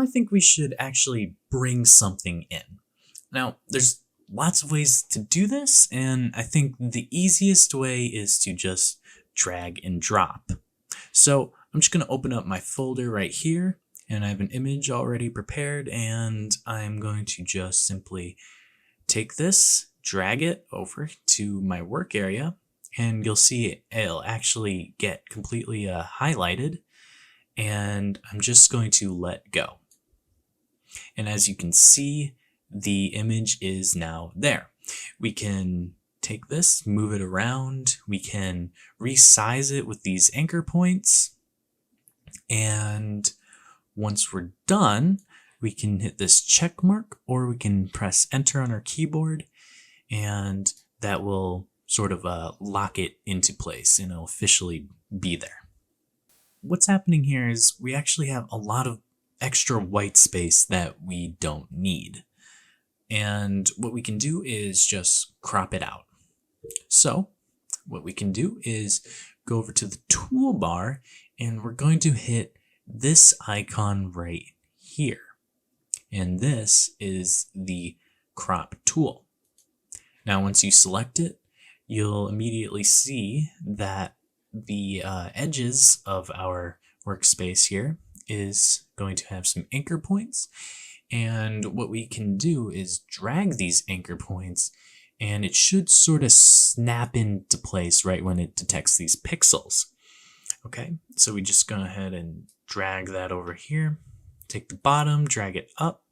I think we should actually bring something in. Now, there's lots of ways to do this, and I think the easiest way is to just drag and drop. So I'm just going to open up my folder right here, and I have an image already prepared, and I'm going to just simply take this, drag it over to my work area, and you'll see it'll actually get completely highlighted, and I'm just going to let go. And as you can see, the image is now there. We can take this, move it around, we can resize it with these anchor points, and once we're done, we can hit this check mark, or we can press enter on our keyboard, and that will sort of lock it into place and it'll officially be there. What's happening here is we actually have a lot of extra white space that we don't need. And what we can do is just crop it out. So what we can do is go over to the toolbar, and we're going to hit this icon right here. And this is the crop tool. Now, once you select it, you'll immediately see that the edges of our workspace here is going to have some anchor points. And what we can do is drag these anchor points, and it should sort of snap into place right when it detects these pixels. Okay, so we just go ahead and drag that over here, take the bottom, drag it up,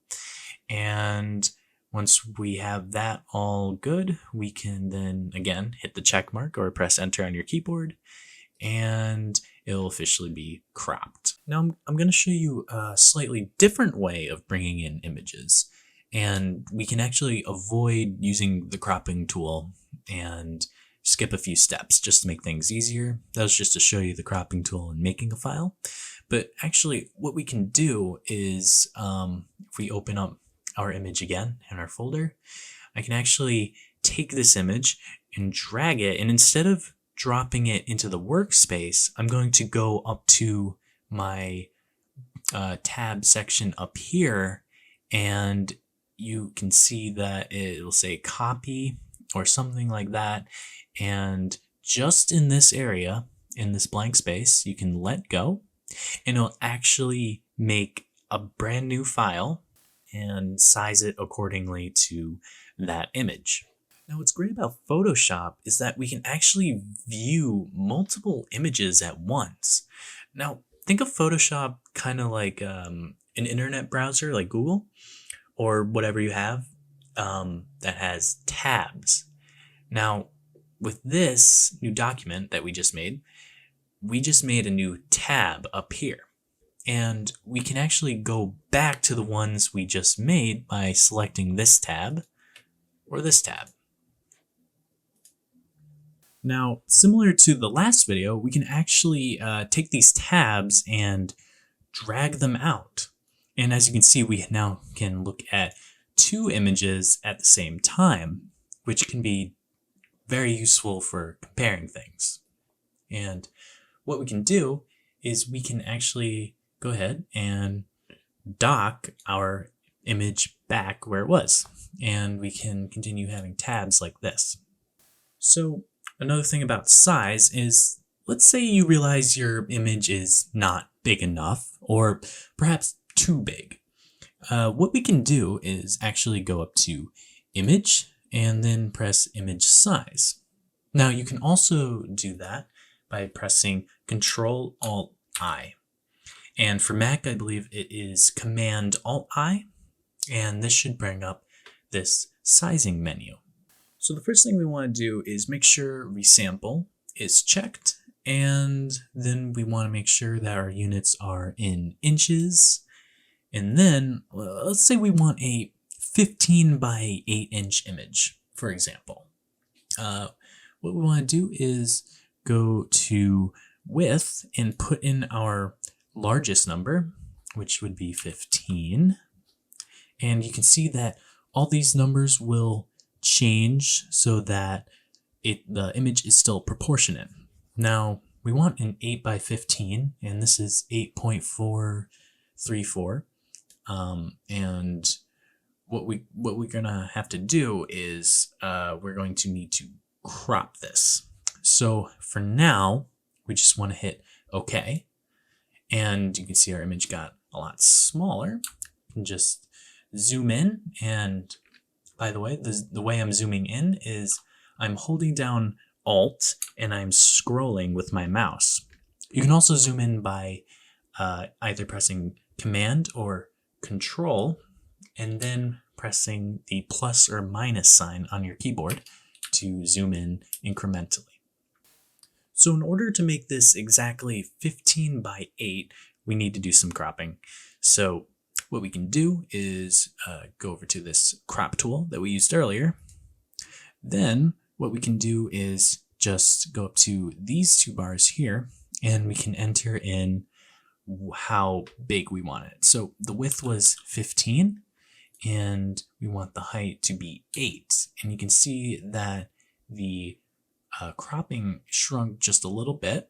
and once we have that all good, we can then again hit the check mark or press enter on your keyboard, and it'll officially be cropped. Now I'm going to show you a slightly different way of bringing in images, and we can actually avoid using the cropping tool and skip a few steps just to make things easier. That was just to show you the cropping tool and making a file. But actually what we can do is if we open up our image again in our folder, I can actually take this image and drag it, and instead of dropping it into the workspace, I'm going to go up to my tab section up here, and you can see that it'll say copy or something like that, and just in this area, in this blank space, you can let go, and it'll actually make a brand new file and size it accordingly to that image. Now, what's great about Photoshop is that we can actually view multiple images at once. Now, think of Photoshop kind of like an internet browser like Google or whatever you have that has tabs. Now, with this new document that we just made a new tab up here. And we can actually go back to the ones we just made by selecting this tab or this tab. Now, similar to the last video, we can actually take these tabs and drag them out. And as you can see, we now can look at two images at the same time, which can be very useful for comparing things. And what we can do is we can actually go ahead and dock our image back where it was, and we can continue having tabs like this. So another thing about size is, let's say you realize your image is not big enough, or perhaps too big. What we can do is actually go up to Image and then press Image Size. Now you can also do that by pressing Control-Alt-I. And for Mac, I believe it is Command-Alt-I, and this should bring up this sizing menu. So the first thing we want to do is make sure Resample is checked, and then we want to make sure that our units are in inches. And then let's say we want a 15 by 8 inch image, for example. What we want to do is go to width and put in our largest number, which would be 15. And you can see that all these numbers will change so that the image is still proportionate. Now we want an 8 by 15, and this is 8.434. And what we're gonna have to do is we're going to need to crop this. So for now, we just want to hit OK, and you can see our image got a lot smaller. You can just zoom in, and by the way, the way I'm zooming in is I'm holding down Alt and I'm scrolling with my mouse. You can also zoom in by either pressing Command or Control and then pressing the plus or minus sign on your keyboard to zoom in incrementally. So in order to make this exactly 15 by 8, we need to do some cropping. So what we can do is go over to this crop tool that we used earlier. Then what we can do is just go up to these two bars here, and we can enter in how big we want it. So the width was 15, and we want the height to be 8. And you can see that the cropping shrunk just a little bit.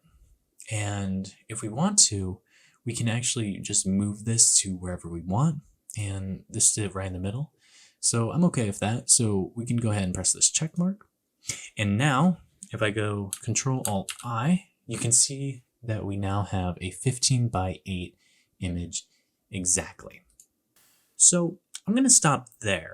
And if we want to, we can actually just move this to wherever we want. And this did it right in the middle. So I'm okay with that. So we can go ahead and press this check mark. And now if I go Control-Alt-I, you can see that we now have a 15 by 8 image exactly. So I'm going to stop there.